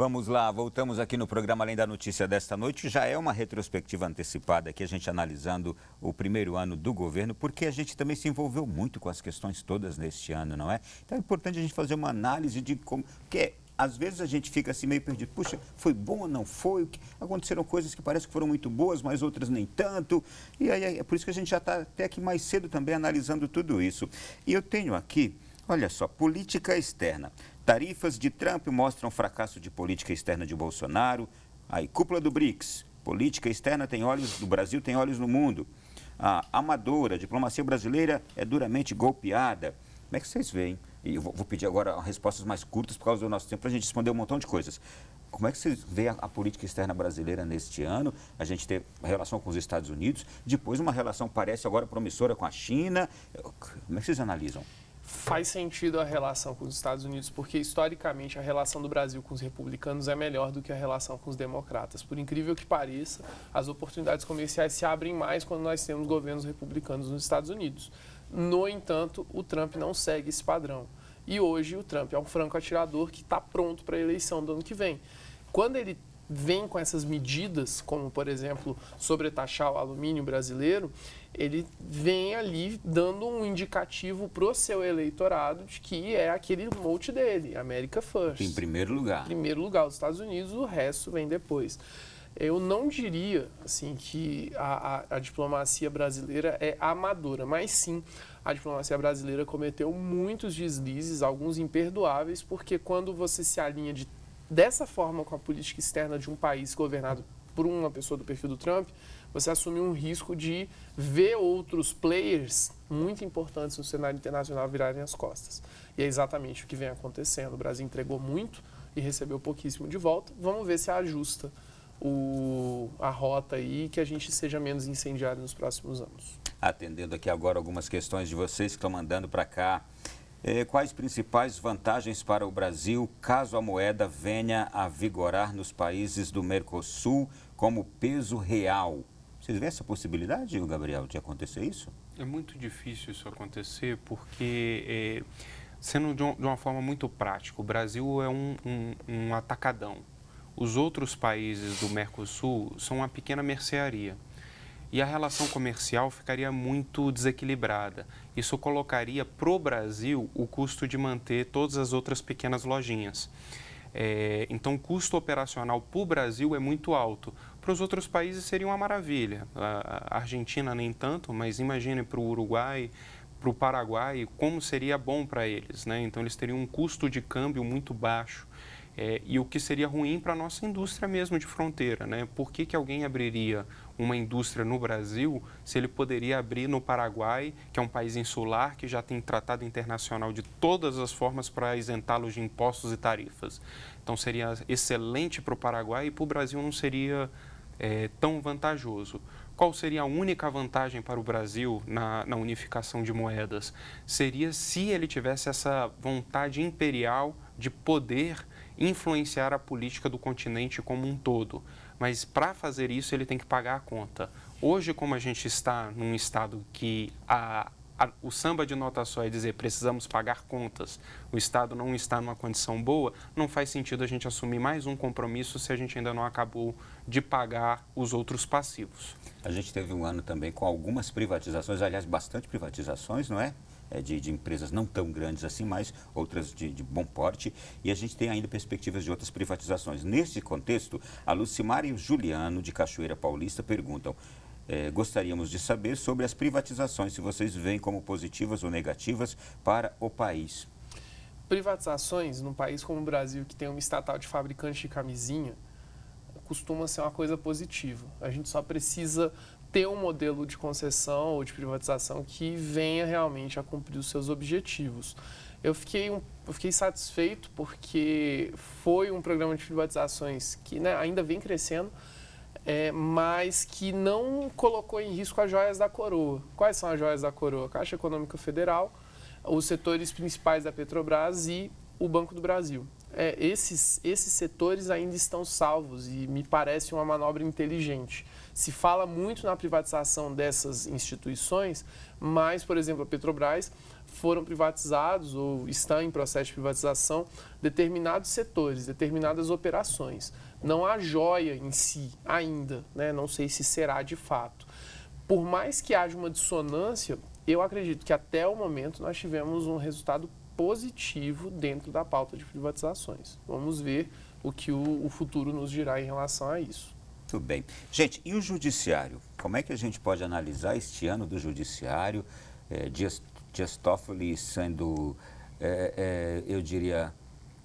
Vamos lá, voltamos aqui no programa Além da Notícia desta noite. Já é uma retrospectiva antecipada aqui, a gente analisando o primeiro ano do governo, porque a gente também se envolveu muito com as questões todas neste ano, não é? Então é importante a gente fazer uma análise de como... Porque às vezes a gente fica assim meio perdido. Puxa, foi bom ou não foi? Aconteceram coisas que parecem que foram muito boas, mas outras nem tanto. E aí é por isso que a gente já está até aqui mais cedo também analisando tudo isso. E eu tenho aqui, olha só, política externa. Tarifas de Trump mostram fracasso de política externa de Bolsonaro. Aí, cúpula do BRICS. Política externa tem olhos do Brasil, tem olhos no mundo. A amadora, a diplomacia brasileira é duramente golpeada. Como é que vocês veem? E eu vou pedir agora respostas mais curtas por causa do nosso tempo para a gente responder um montão de coisas. Como é que vocês veem a política externa brasileira neste ano? A gente teve a relação com os Estados Unidos, depois uma relação parece agora promissora com a China. Como é que vocês analisam? Faz sentido a relação com os Estados Unidos, porque historicamente a relação do Brasil com os republicanos é melhor do que a relação com os democratas. Por incrível que pareça, as oportunidades comerciais se abrem mais quando nós temos governos republicanos nos Estados Unidos. No entanto, o Trump não segue esse padrão. E hoje o Trump é um franco atirador que está pronto para a eleição do ano que vem. Quando ele vem com essas medidas, como, por exemplo, sobretaxar o alumínio brasileiro, ele vem ali dando um indicativo para o seu eleitorado de que é aquele mote dele, America First. Em primeiro lugar. Em primeiro lugar, os Estados Unidos, o resto vem depois. Eu não diria assim, que a diplomacia brasileira é amadora, mas sim, a diplomacia brasileira cometeu muitos deslizes, alguns imperdoáveis, porque quando você se alinha dessa forma com a política externa de um país governado por uma pessoa do perfil do Trump, você assume um risco de ver outros players muito importantes no cenário internacional virarem as costas. E é exatamente o que vem acontecendo. O Brasil entregou muito e recebeu pouquíssimo de volta. Vamos ver se ajusta a rota aí, que a gente seja menos incendiário nos próximos anos. Atendendo aqui agora algumas questões de vocês que estão mandando para cá. Quais principais vantagens para o Brasil caso a moeda venha a vigorar nos países do Mercosul como peso real? Vocês veem essa possibilidade, Gabriel, de acontecer isso? É muito difícil isso acontecer porque, sendo de uma forma muito prática, o Brasil é um atacadão. Os outros países do Mercosul são uma pequena mercearia. E a relação comercial ficaria muito desequilibrada. Isso colocaria para o Brasil o custo de manter todas as outras pequenas lojinhas. Então, o custo operacional para o Brasil é muito alto. Para os outros países seria uma maravilha. A Argentina nem tanto, mas imagine para o Uruguai, para o Paraguai, como seria bom para eles, né? Então, eles teriam um custo de câmbio muito baixo. E o que seria ruim para a nossa indústria mesmo de fronteira, né? Por que alguém abriria uma indústria no Brasil se ele poderia abrir no Paraguai, que é um país insular, que já tem tratado internacional de todas as formas para isentá-los de impostos e tarifas? Então, seria excelente para o Paraguai e para o Brasil não seria tão vantajoso. Qual seria a única vantagem para o Brasil na unificação de moedas? Seria se ele tivesse essa vontade imperial de poder influenciar a política do continente como um todo. Mas para fazer isso ele tem que pagar a conta. Hoje, como a gente está num estado que o samba de nota só é dizer precisamos pagar contas, o Estado não está numa condição boa, não faz sentido a gente assumir mais um compromisso se a gente ainda não acabou de pagar os outros passivos. A gente teve um ano também com algumas privatizações, aliás, bastante privatizações, não é? De empresas não tão grandes assim, mas outras de bom porte, e a gente tem ainda perspectivas de outras privatizações. Neste contexto, a Lucimar e o Juliano, de Cachoeira Paulista, perguntam: gostaríamos de saber sobre as privatizações, se vocês veem como positivas ou negativas para o país. Privatizações, num país como o Brasil, que tem uma estatal de fabricante de camisinha, costuma ser uma coisa positiva. A gente só precisa ter um modelo de concessão ou de privatização que venha realmente a cumprir os seus objetivos. Eu fiquei satisfeito porque foi um programa de privatizações que, né, ainda vem crescendo, mas que não colocou em risco as joias da coroa. Quais são as joias da coroa? A Caixa Econômica Federal, os setores principais da Petrobras e o Banco do Brasil. Esses setores ainda estão salvos e me parece uma manobra inteligente. Se fala muito na privatização dessas instituições, mas, por exemplo, a Petrobras foram privatizados ou estão em processo de privatização determinados setores, determinadas operações. Não a joia em si ainda, né? Não sei se será de fato. Por mais que haja uma dissonância, eu acredito que até o momento nós tivemos um resultado positivo dentro da pauta de privatizações. Vamos ver o que o futuro nos dirá em relação a isso. Muito bem. Gente, e o judiciário? Como é que a gente pode analisar este ano do judiciário? Dias Toffoli sendo, eu diria,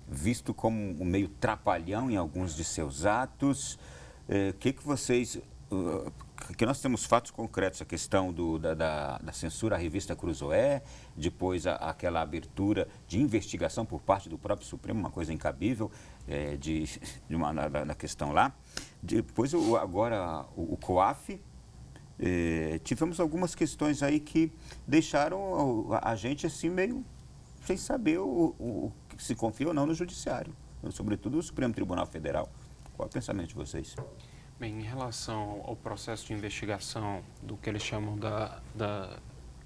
visto como um meio trapalhão em alguns de seus atos. Que vocês... que nós temos fatos concretos, a questão da censura à revista Cruzoé, depois aquela abertura de investigação por parte do próprio Supremo, uma coisa incabível na questão lá. Depois, agora, o COAF, tivemos algumas questões aí que deixaram a gente assim meio sem saber se confia ou não no Judiciário, sobretudo o Supremo Tribunal Federal. Qual é o pensamento de vocês? Bem, em relação ao processo de investigação do que eles chamam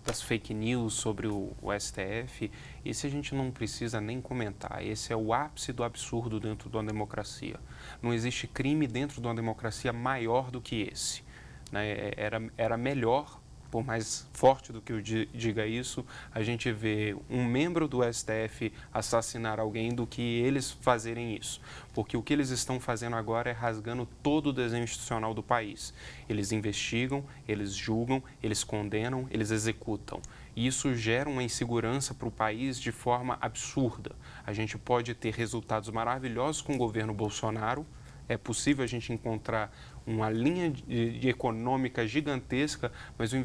das fake news sobre o STF, esse a gente não precisa nem comentar. Esse é o ápice do absurdo dentro de uma democracia. Não existe crime dentro de uma democracia maior do que esse, né? Era melhor, por mais forte do que eu diga isso, a gente vê um membro do STF assassinar alguém do que eles fazerem isso. Porque o que eles estão fazendo agora é rasgando todo o desenho institucional do país. Eles investigam, eles julgam, eles condenam, eles executam. E isso gera uma insegurança para o país de forma absurda. A gente pode ter resultados maravilhosos com o governo Bolsonaro. É possível a gente encontrar uma linha de econômica gigantesca, mas o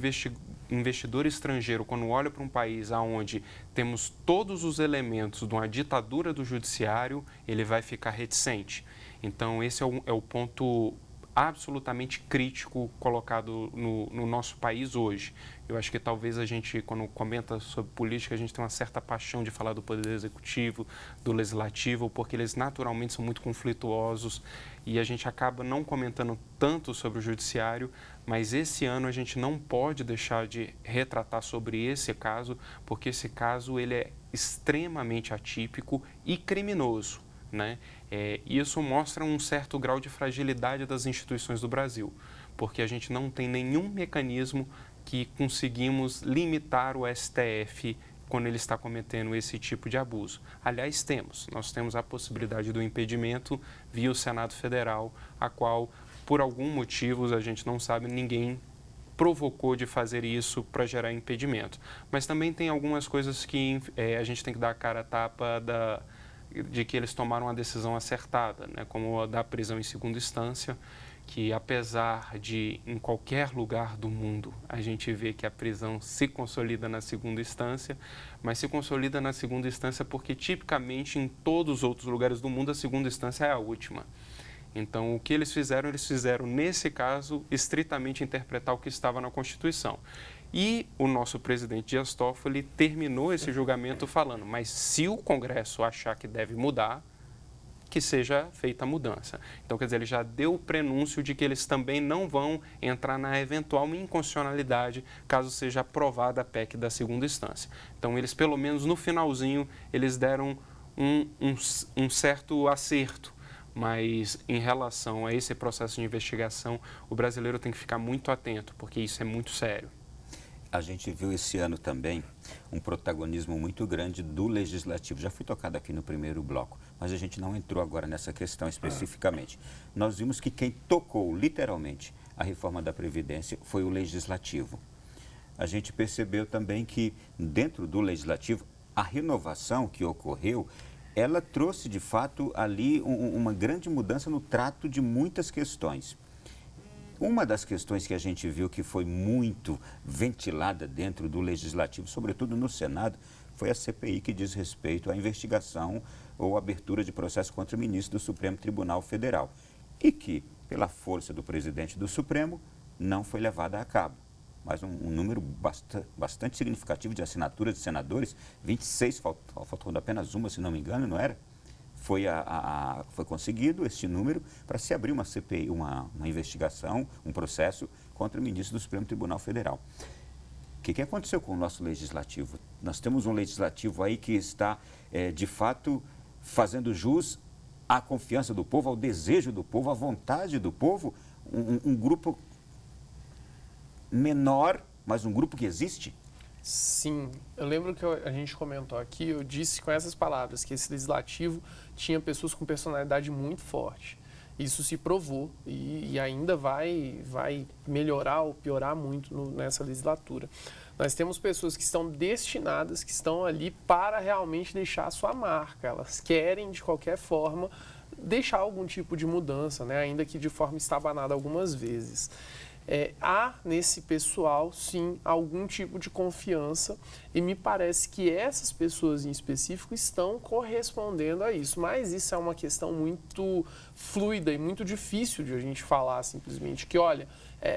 investidor estrangeiro, quando olha para um país onde temos todos os elementos de uma ditadura do judiciário, ele vai ficar reticente. Então, esse é o ponto absolutamente crítico colocado no nosso país hoje. Eu acho que talvez a gente, quando comenta sobre política, a gente tem uma certa paixão de falar do poder executivo, do legislativo, porque eles naturalmente são muito conflituosos e a gente acaba não comentando tanto sobre o judiciário, mas esse ano a gente não pode deixar de retratar sobre esse caso, porque esse caso ele é extremamente atípico e criminoso, né? Isso mostra um certo grau de fragilidade das instituições do Brasil, porque a gente não tem nenhum mecanismo que conseguimos limitar o STF quando ele está cometendo esse tipo de abuso. Aliás, nós temos a possibilidade do impedimento via o Senado Federal, a qual, por algum motivo, a gente não sabe, ninguém provocou de fazer isso para gerar impedimento. Mas também tem algumas coisas que a gente tem que dar a cara a tapa de que eles tomaram uma decisão acertada, né? Como a da prisão em segunda instância, que apesar de em qualquer lugar do mundo a gente vê que a prisão se consolida na segunda instância, mas se consolida na segunda instância porque tipicamente em todos os outros lugares do mundo a segunda instância é a última. Então, o que eles fizeram nesse caso estritamente interpretar o que estava na Constituição. E o nosso presidente Dias Toffoli terminou esse julgamento falando, mas se o Congresso achar que deve mudar, que seja feita a mudança. Então, quer dizer, ele já deu o prenúncio de que eles também não vão entrar na eventual inconstitucionalidade caso seja aprovada a PEC da segunda instância. Então, eles, pelo menos no finalzinho, eles deram um certo acerto. Mas, em relação a esse processo de investigação, o brasileiro tem que ficar muito atento, porque isso é muito sério. A gente viu esse ano também um protagonismo muito grande do Legislativo. Já foi tocado aqui no primeiro bloco, mas a gente não entrou agora nessa questão especificamente. Nós vimos que quem tocou literalmente a reforma da Previdência foi o Legislativo. A gente percebeu também que dentro do Legislativo, a renovação que ocorreu, ela trouxe de fato ali uma grande mudança no trato de muitas questões. Uma das questões que a gente viu que foi muito ventilada dentro do Legislativo, sobretudo no Senado, foi a CPI que diz respeito à investigação ou abertura de processo contra o ministro do Supremo Tribunal Federal. E que, pela força do presidente do Supremo, não foi levada a cabo. Mas um número bastante significativo de assinaturas de senadores, 26, faltou apenas uma, se não me engano, não era? foi conseguido este número para se abrir uma CPI, uma investigação, um processo contra o ministro do Supremo Tribunal Federal. O que aconteceu com o nosso legislativo? Nós temos um legislativo aí que está, de fato, fazendo jus à confiança do povo, ao desejo do povo, à vontade do povo, um grupo menor, mas um grupo que existe. Sim, eu lembro que a gente comentou aqui, eu disse com essas palavras que esse legislativo tinha pessoas com personalidade muito forte. Isso se provou e ainda vai melhorar ou piorar muito nessa legislatura. Nós temos pessoas que estão destinadas, que estão ali para realmente deixar a sua marca. Elas querem, de qualquer forma, deixar algum tipo de mudança, né? Ainda que de forma estabanada algumas vezes. Há nesse pessoal, sim, algum tipo de confiança e me parece que essas pessoas em específico estão correspondendo a isso. Mas isso é uma questão muito fluida e muito difícil de a gente falar simplesmente que, olha,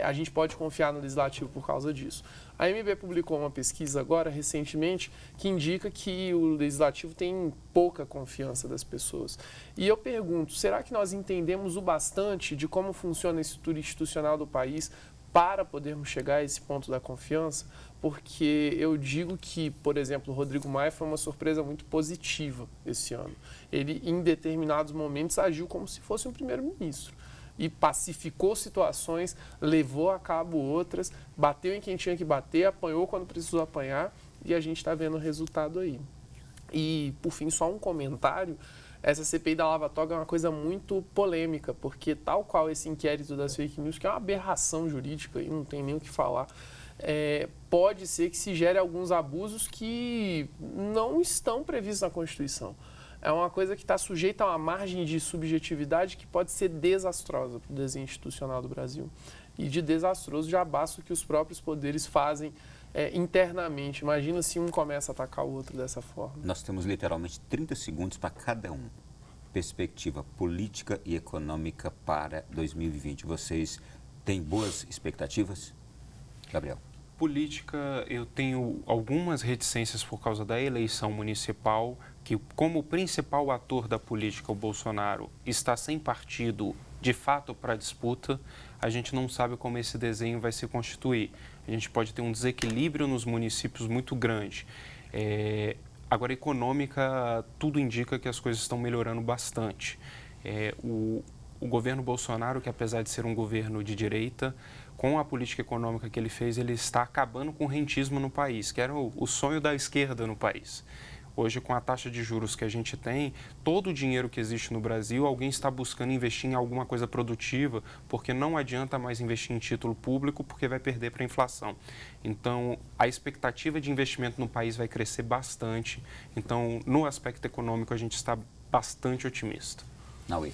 a gente pode confiar no legislativo por causa disso. A MB publicou uma pesquisa agora, recentemente, que indica que o legislativo tem pouca confiança das pessoas. E eu pergunto, será que nós entendemos o bastante de como funciona a estrutura institucional do país para podermos chegar a esse ponto da confiança? Porque eu digo que, por exemplo, o Rodrigo Maia foi uma surpresa muito positiva esse ano. Ele, em determinados momentos, agiu como se fosse um primeiro-ministro. E pacificou situações, levou a cabo outras, bateu em quem tinha que bater, apanhou quando precisou apanhar e a gente está vendo o resultado aí. E, por fim, só um comentário, essa CPI da Lava Toga é uma coisa muito polêmica, porque tal qual esse inquérito das fake news, que é uma aberração jurídica e não tem nem o que falar, pode ser que se gere alguns abusos que não estão previstos na Constituição. É uma coisa que está sujeita a uma margem de subjetividade que pode ser desastrosa para o desenho institucional do Brasil. E de desastroso já basta o que os próprios poderes fazem internamente. Imagina se um começa a atacar o outro dessa forma. Nós temos literalmente 30 segundos para cada um. Perspectiva política e econômica para 2020. Vocês têm boas expectativas? Gabriel. Política, eu tenho algumas reticências por causa da eleição municipal, que como principal ator da política, o Bolsonaro, está sem partido de fato para a disputa, a gente não sabe como esse desenho vai se constituir. A gente pode ter um desequilíbrio nos municípios muito grande. Agora, econômica, tudo indica que as coisas estão melhorando bastante. O governo Bolsonaro, que apesar de ser um governo de direita, com a política econômica que ele fez, ele está acabando com o rentismo no país, que era o sonho da esquerda no país. Hoje, com a taxa de juros que a gente tem, todo o dinheiro que existe no Brasil, alguém está buscando investir em alguma coisa produtiva, porque não adianta mais investir em título público, porque vai perder para a inflação. Então, a expectativa de investimento no país vai crescer bastante. Então, no aspecto econômico, a gente está bastante otimista. Naui.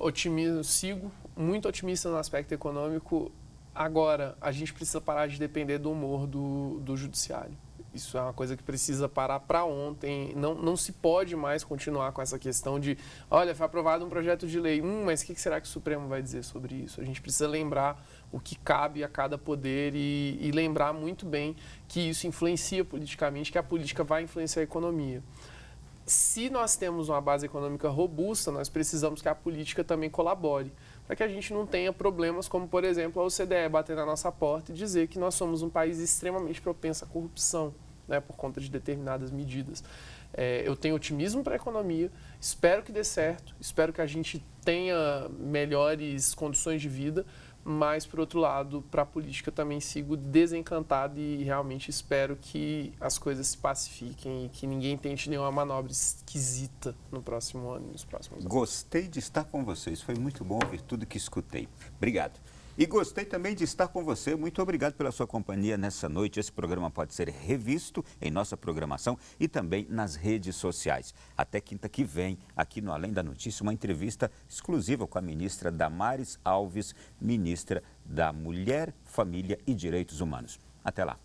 Otimismo, sigo muito otimista no aspecto econômico. Agora, a gente precisa parar de depender do humor do judiciário. Isso é uma coisa que precisa parar para ontem. Não se pode mais continuar com essa questão de, olha, foi aprovado um projeto de lei, mas o que será que o Supremo vai dizer sobre isso? A gente precisa lembrar o que cabe a cada poder e lembrar muito bem que isso influencia politicamente, que a política vai influenciar a economia. Se nós temos uma base econômica robusta, nós precisamos que a política também colabore, para que a gente não tenha problemas como, por exemplo, a OCDE bater na nossa porta e dizer que nós somos um país extremamente propenso à corrupção, né, por conta de determinadas medidas. Eu tenho otimismo para a economia, espero que dê certo, espero que a gente tenha melhores condições de vida, mas, por outro lado, para a política também sigo desencantado e realmente espero que as coisas se pacifiquem e que ninguém tente nenhuma manobra esquisita no próximo ano e nos próximos anos. Gostei de estar com vocês, foi muito bom ouvir tudo que escutei. Obrigado. E gostei também de estar com você. Muito obrigado pela sua companhia nessa noite. Esse programa pode ser revisto em nossa programação e também nas redes sociais. Até quinta que vem, aqui no Além da Notícia, uma entrevista exclusiva com a ministra Damares Alves, ministra da Mulher, Família e Direitos Humanos. Até lá.